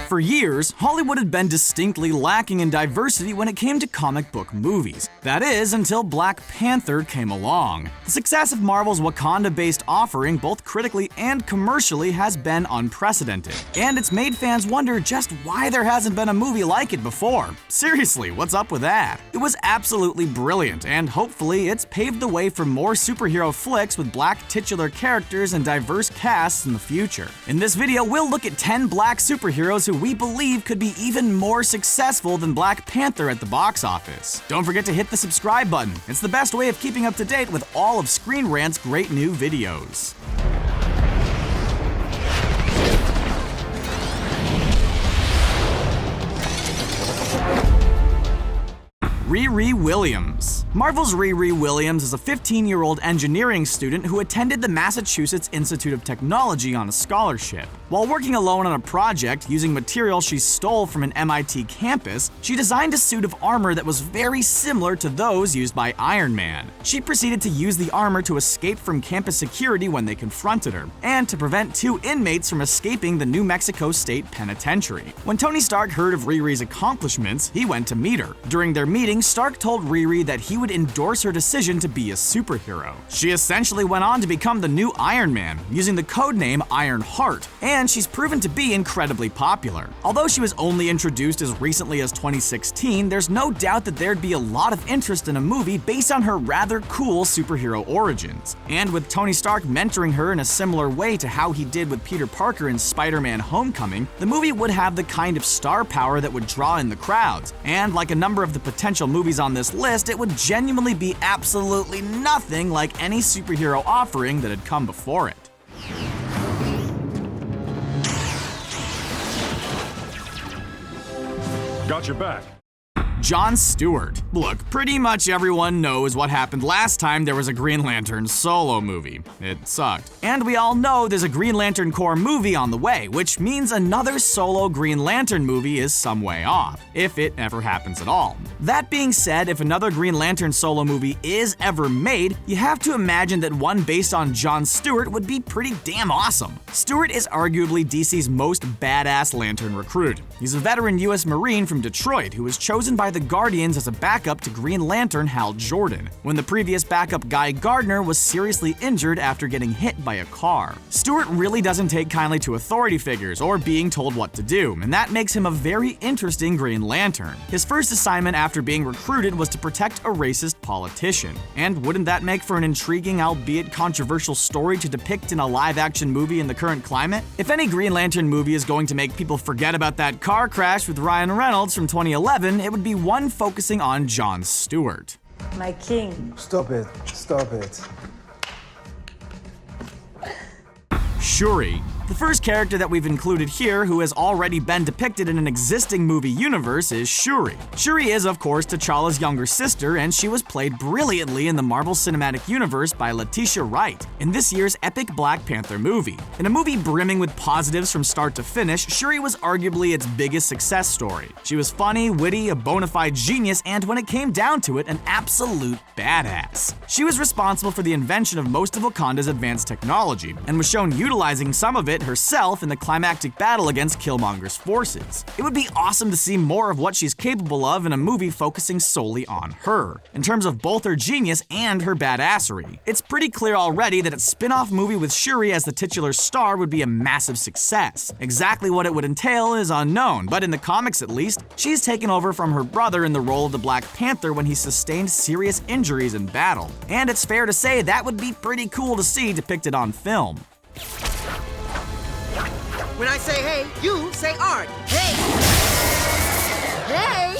For years, Hollywood had been distinctly lacking in diversity when it came to comic book movies. That is, until Black Panther came along. The success of Marvel's Wakanda-based offering, both critically and commercially, has been unprecedented. And it's made fans wonder just why there hasn't been a movie like it before. Seriously, what's up with that? It was absolutely brilliant, and hopefully it's paved the way for more superhero flicks with black titular characters and diverse casts in the future. In this video, we'll look at 10 black superheroes who we believe could be even more successful than Black Panther at the box office. Don't forget to hit the subscribe button. It's the best way of keeping up to date with all of Screen Rant's great new videos. Riri Williams. Marvel's Riri Williams is a 15-year-old engineering student who attended the Massachusetts Institute of Technology on a scholarship. While working alone on a project using material she stole from an MIT campus, she designed a suit of armor that was very similar to those used by Iron Man. She proceeded to use the armor to escape from campus security when they confronted her, and to prevent 2 inmates from escaping the New Mexico State Penitentiary. When Tony Stark heard of Riri's accomplishments, he went to meet her. During their meeting, Stark told Riri that he would endorse her decision to be a superhero. She essentially went on to become the new Iron Man, using the codename Ironheart, and she's proven to be incredibly popular. Although she was only introduced as recently as 2016, there's no doubt that there'd be a lot of interest in a movie based on her rather cool superhero origins. And with Tony Stark mentoring her in a similar way to how he did with Peter Parker in Spider-Man: Homecoming, the movie would have the kind of star power that would draw in the crowds. And like a number of the potential movies on this list, it would genuinely be absolutely nothing like any superhero offering that had come before it. Got your back. John Stewart. Look, pretty much everyone knows what happened last time there was a Green Lantern solo movie. It sucked. And we all know there's a Green Lantern Corps movie on the way, which means another solo Green Lantern movie is some way off, if it ever happens at all. That being said, if another Green Lantern solo movie is ever made, you have to imagine that one based on John Stewart would be pretty damn awesome. Stewart is arguably DC's most badass Lantern recruit. He's a veteran US Marine from Detroit who was chosen by the Guardians as a backup to Green Lantern Hal Jordan, when the previous backup Guy Gardner was seriously injured after getting hit by a car. Stewart really doesn't take kindly to authority figures or being told what to do, and that makes him a very interesting Green Lantern. His first assignment after being recruited was to protect a racist politician. And wouldn't that make for an intriguing, albeit controversial story to depict in a live-action movie in the current climate? If any Green Lantern movie is going to make people forget about that car crash with Ryan Reynolds from 2011, it would be one focusing on John Stewart. My king. Stop it. Stop it. Shuri. The first character that we've included here who has already been depicted in an existing movie universe is Shuri. Shuri is, of course, T'Challa's younger sister, and she was played brilliantly in the Marvel Cinematic Universe by Letitia Wright in this year's epic Black Panther movie. In a movie brimming with positives from start to finish, Shuri was arguably its biggest success story. She was funny, witty, a bona fide genius, and when it came down to it, an absolute badass. She was responsible for the invention of most of Wakanda's advanced technology, and was shown utilizing some of it herself in the climactic battle against Killmonger's forces. It would be awesome to see more of what she's capable of in a movie focusing solely on her, in terms of both her genius and her badassery. It's pretty clear already that a spin-off movie with Shuri as the titular star would be a massive success. Exactly what it would entail is unknown, but in the comics at least, she's taken over from her brother in the role of the Black Panther when he sustained serious injuries in battle. And it's fair to say that would be pretty cool to see depicted on film. When I say hey, you say art. Hey! Hey!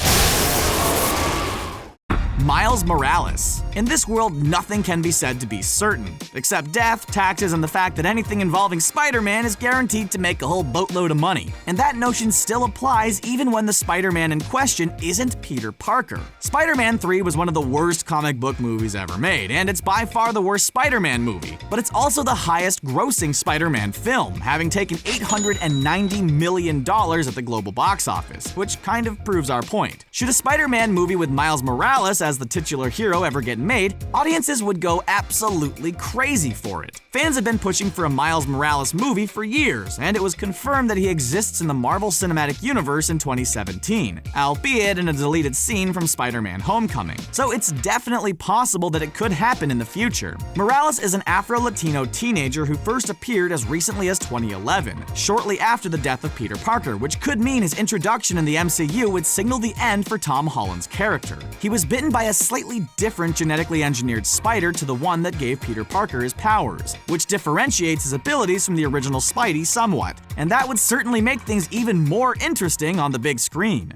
Miles Morales. In this world, nothing can be said to be certain, except death, taxes, and the fact that anything involving Spider-Man is guaranteed to make a whole boatload of money. And that notion still applies even when the Spider-Man in question isn't Peter Parker. Spider-Man 3 was one of the worst comic book movies ever made, and it's by far the worst Spider-Man movie. But it's also the highest grossing Spider-Man film, having taken $890 million at the global box office, which kind of proves our point. Should a Spider-Man movie with Miles Morales as the titular hero ever get made, audiences would go absolutely crazy for it. Fans have been pushing for a Miles Morales movie for years, and it was confirmed that he exists in the Marvel Cinematic Universe in 2017, albeit in a deleted scene from Spider-Man Homecoming. So it's definitely possible that it could happen in the future. Morales is an Afro-Latino teenager who first appeared as recently as 2011, shortly after the death of Peter Parker, which could mean his introduction in the MCU would signal the end for Tom Holland's character. He was bitten by a slightly different genetically engineered spider to the one that gave Peter Parker his powers, which differentiates his abilities from the original Spidey somewhat, and that would certainly make things even more interesting on the big screen.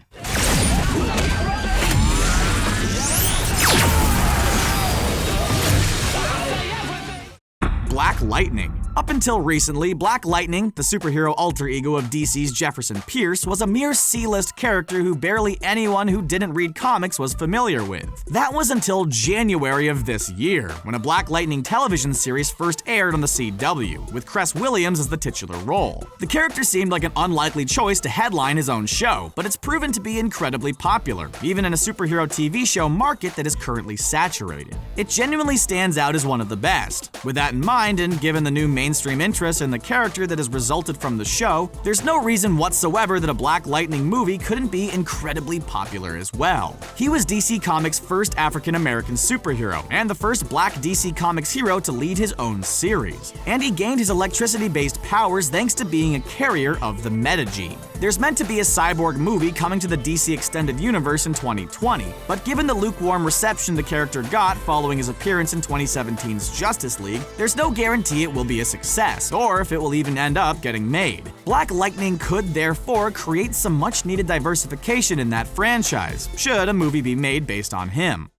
Black Lightning. Up until recently, Black Lightning, the superhero alter ego of DC's Jefferson Pierce, was a mere C-list character who barely anyone who didn't read comics was familiar with. That was until January of this year, when a Black Lightning television series first aired on the CW, with Cress Williams as the titular role. The character seemed like an unlikely choice to headline his own show, but it's proven to be incredibly popular, even in a superhero TV show market that is currently saturated. It genuinely stands out as one of the best. With that in mind, and given the new mainstream interest in the character that has resulted from the show, there's no reason whatsoever that a Black Lightning movie couldn't be incredibly popular as well. He was DC Comics' first African-American superhero, and the first Black DC Comics hero to lead his own series. And he gained his electricity-based powers thanks to being a carrier of the metagene. There's meant to be a cyborg movie coming to the DC Extended Universe in 2020, but given the lukewarm reception the character got following his appearance in 2017's Justice League, there's no guarantee it will be a success, or if it will even end up getting made. Black Lightning could therefore create some much-needed diversification in that franchise, should a movie be made based on him.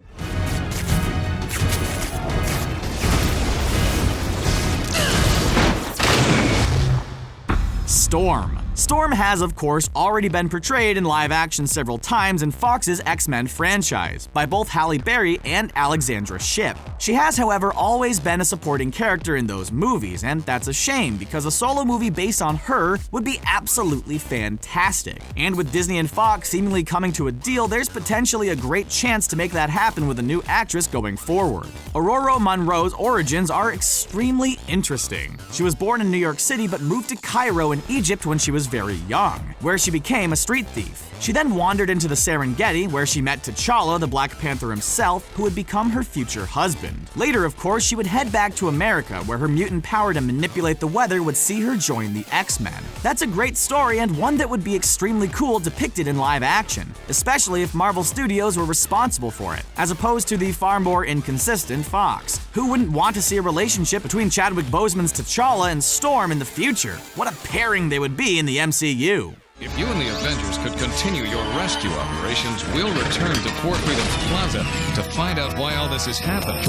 Storm. Storm has, of course, already been portrayed in live action several times in Fox's X-Men franchise, by both Halle Berry and Alexandra Shipp. She has, however, always been a supporting character in those movies, and that's a shame because a solo movie based on her would be absolutely fantastic. And with Disney and Fox seemingly coming to a deal, there's potentially a great chance to make that happen with a new actress going forward. Ororo Munroe's origins are extremely interesting. She was born in New York City but moved to Cairo in Egypt when she was very young, where she became a street thief. She then wandered into the Serengeti, where she met T'Challa, the Black Panther himself, who would become her future husband. Later, of course, she would head back to America, where her mutant power to manipulate the weather would see her join the X-Men. That's a great story and one that would be extremely cool depicted in live action, especially if Marvel Studios were responsible for it, as opposed to the far more inconsistent Fox. Who wouldn't want to see a relationship between Chadwick Boseman's T'Challa and Storm in the future? What a pairing they would be in the MCU. If you and the Avengers could continue your rescue operations, we'll return to Port Freedom Plaza to find out why all this is happening.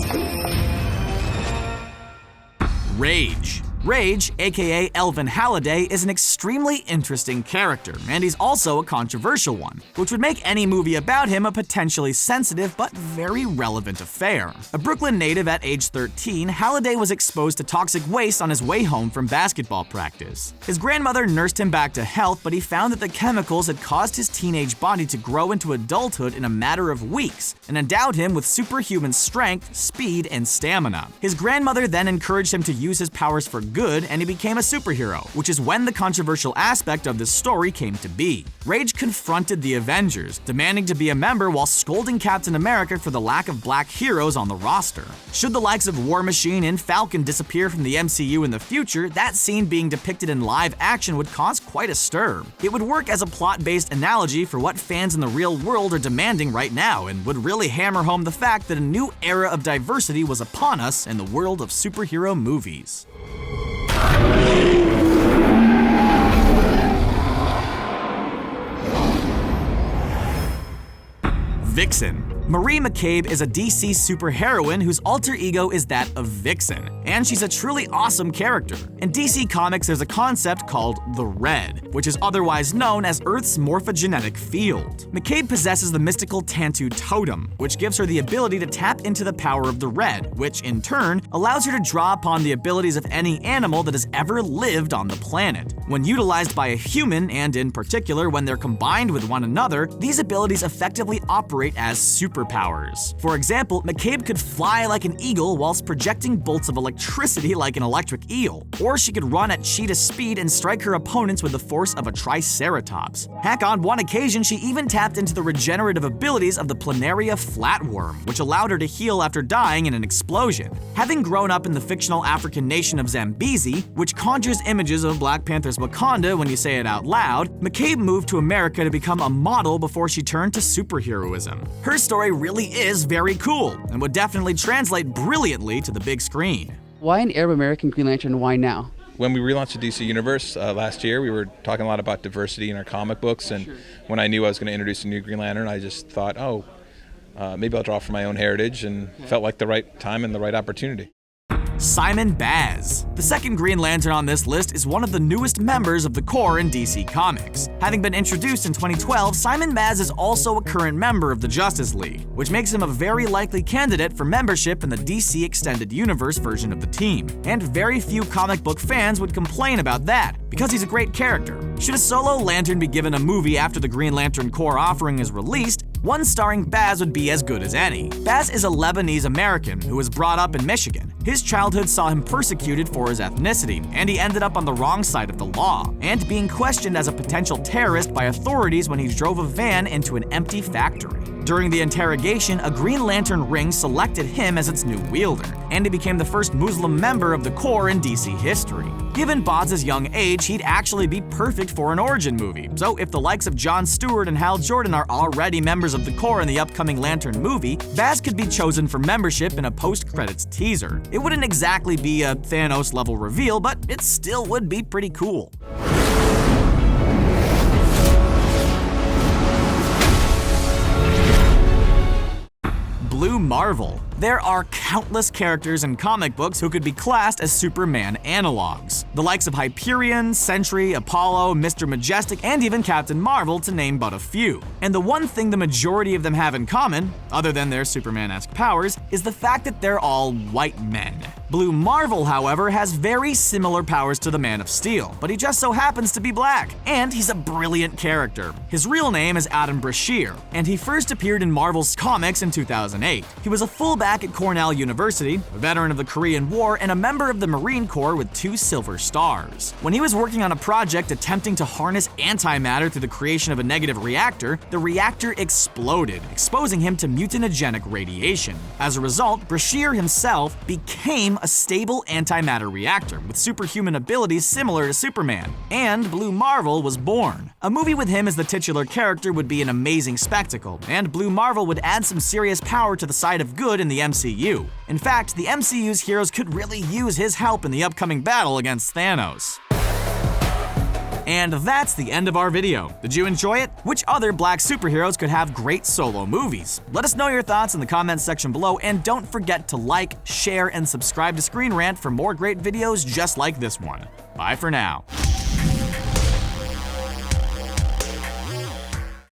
Rage. Rage, aka Elvin Halliday, is an extremely interesting character, and he's also a controversial one, which would make any movie about him a potentially sensitive but very relevant affair. A Brooklyn native at age 13, Halliday was exposed to toxic waste on his way home from basketball practice. His grandmother nursed him back to health, but he found that the chemicals had caused his teenage body to grow into adulthood in a matter of weeks, and endowed him with superhuman strength, speed, and stamina. His grandmother then encouraged him to use his powers for good, and he became a superhero, which is when the controversial aspect of this story came to be. Rage confronted the Avengers, demanding to be a member while scolding Captain America for the lack of black heroes on the roster. Should the likes of War Machine and Falcon disappear from the MCU in the future, that scene being depicted in live action would cause quite a stir. It would work as a plot-based analogy for what fans in the real world are demanding right now, and would really hammer home the fact that a new era of diversity was upon us in the world of superhero movies. Vixen. Marie McCabe is a DC superheroine whose alter ego is that of Vixen, and she's a truly awesome character. In DC Comics, there's a concept called the Red, which is otherwise known as Earth's morphogenetic field. McCabe possesses the mystical Tantu totem, which gives her the ability to tap into the power of the Red, which in turn allows her to draw upon the abilities of any animal that has ever lived on the planet. When utilized by a human, and in particular when they're combined with one another, these abilities effectively operate as super superpowers. For example, McCabe could fly like an eagle whilst projecting bolts of electricity like an electric eel. Or she could run at cheetah speed and strike her opponents with the force of a triceratops. Heck, on one occasion, she even tapped into the regenerative abilities of the planaria flatworm, which allowed her to heal after dying in an explosion. Having grown up in the fictional African nation of Zambezi, which conjures images of Black Panther's Wakanda when you say it out loud, McCabe moved to America to become a model before she turned to superheroism. Her story really is very cool, and would definitely translate brilliantly to the big screen. Why an Arab American Green Lantern? Why now? When we relaunched the DC Universe last year, we were talking a lot about diversity in our comic books, and when I knew I was going to introduce a new Green Lantern, I just thought, maybe I'll draw from my own heritage, and felt like the right time and the right opportunity. Simon Baz. The second Green Lantern on this list is one of the newest members of the Corps in DC Comics. Having been introduced in 2012, Simon Baz is also a current member of the Justice League, which makes him a very likely candidate for membership in the DC Extended Universe version of the team. And very few comic book fans would complain about that, because he's a great character. Should a solo Lantern be given a movie after the Green Lantern Corps offering is released, one starring Baz would be as good as any. Baz is a Lebanese American who was brought up in Michigan. His childhood saw him persecuted for his ethnicity, and he ended up on the wrong side of the law, and being questioned as a potential terrorist by authorities when he drove a van into an empty factory. During the interrogation, a Green Lantern ring selected him as its new wielder, and he became the first Muslim member of the Corps in DC history. Given Baz's young age, he'd actually be perfect for an origin movie, so if the likes of John Stewart and Hal Jordan are already members of the Corps in the upcoming Lantern movie, Baz could be chosen for membership in a post-credits teaser. It wouldn't exactly be a Thanos-level reveal, but it still would be pretty cool. Blue Marvel. There are countless characters in comic books who could be classed as Superman analogs. The likes of Hyperion, Sentry, Apollo, Mr. Majestic, and even Captain Marvel, to name but a few. And the one thing the majority of them have in common, other than their Superman-esque powers, is the fact that they're all white men. Blue Marvel, however, has very similar powers to the Man of Steel, but he just so happens to be black. And he's a brilliant character. His real name is Adam Brashear, and he first appeared in Marvel's comics in 2008. He was a fullback at Cornell University, a veteran of the Korean War, and a member of the Marine Corps with 2 silver stars. When he was working on a project attempting to harness antimatter through the creation of a negative reactor, the reactor exploded, exposing him to mutagenic radiation. As a result, Brashear himself became a stable antimatter reactor with superhuman abilities similar to Superman, and Blue Marvel was born. A movie with him as the titular character would be an amazing spectacle, and Blue Marvel would add some serious power to the side of good in the MCU. In fact, the MCU's heroes could really use his help in the upcoming battle against Thanos. And that's the end of our video. Did you enjoy it? Which other black superheroes could have great solo movies? Let us know your thoughts in the comments section below, and don't forget to like, share, and subscribe to Screen Rant for more great videos just like this one. Bye for now.